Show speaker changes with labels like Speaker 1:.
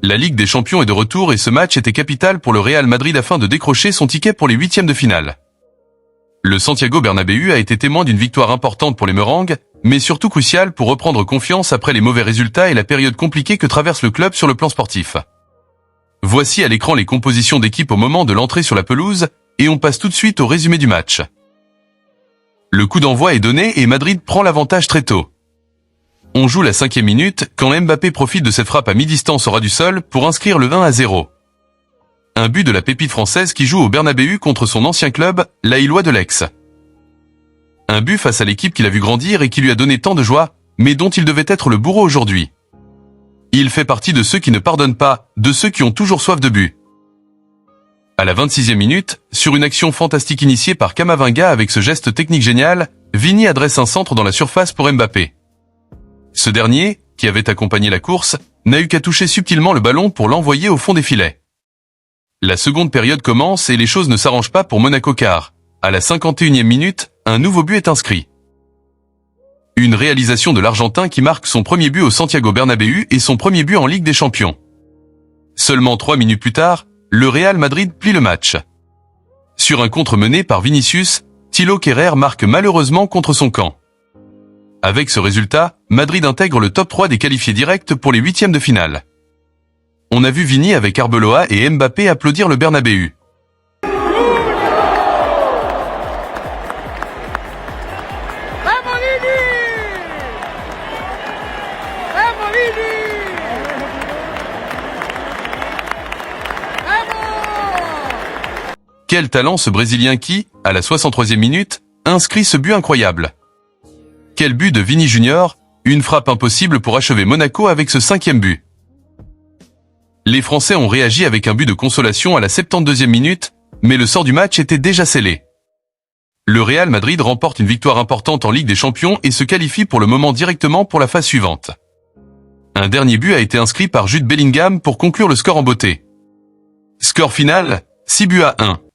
Speaker 1: La Ligue des Champions est de retour et ce match était capital pour le Real Madrid afin de décrocher son ticket pour les huitièmes de finale. Le Santiago Bernabéu a été témoin d'une victoire importante pour les Merengues, mais surtout cruciale pour reprendre confiance après les mauvais résultats et la période compliquée que traverse le club sur le plan sportif. Voici à l'écran les compositions d'équipe au moment de l'entrée sur la pelouse, et on passe tout de suite au résumé du match. Le coup d'envoi est donné et Madrid prend l'avantage très tôt. On joue la 5e minute quand Mbappé profite de cette frappe à mi-distance au ras du sol pour inscrire le 1-0. Un but de la pépite française qui joue au Bernabéu contre son ancien club, la Illois de l'Aix. Un but face à l'équipe qu'il a vu grandir et qui lui a donné tant de joie, mais dont il devait être le bourreau aujourd'hui. Il fait partie de ceux qui ne pardonnent pas, de ceux qui ont toujours soif de but. À la 26e minute, sur une action fantastique initiée par Camavinga avec ce geste technique génial, Vini adresse un centre dans la surface pour Mbappé. Ce dernier, qui avait accompagné la course, n'a eu qu'à toucher subtilement le ballon pour l'envoyer au fond des filets. La seconde période commence et les choses ne s'arrangent pas pour Monaco car, à la 51e minute, un nouveau but est inscrit. Une réalisation de l'Argentin qui marque son premier but au Santiago Bernabéu et son premier but en Ligue des Champions. Seulement 3 minutes plus tard, le Real Madrid plie le match. Sur un contre mené par Vinicius, Thilo Kehrer marque malheureusement contre son camp. Avec ce résultat, Madrid intègre le top 3 des qualifiés directs pour les huitièmes de finale. On a vu Vini avec Arbeloa et Mbappé applaudir le Bernabéu. Quel talent ce Brésilien qui, à la 63e minute, inscrit ce but incroyable. Quel but de Vini Junior, une frappe impossible pour achever Monaco avec ce 5e but. Les Français ont réagi avec un but de consolation à la 72e minute, mais le sort du match était déjà scellé. Le Real Madrid remporte une victoire importante en Ligue des Champions et se qualifie pour le moment directement pour la phase suivante. Un dernier but a été inscrit par Jude Bellingham pour conclure le score en beauté. Score final, 6 buts à 1.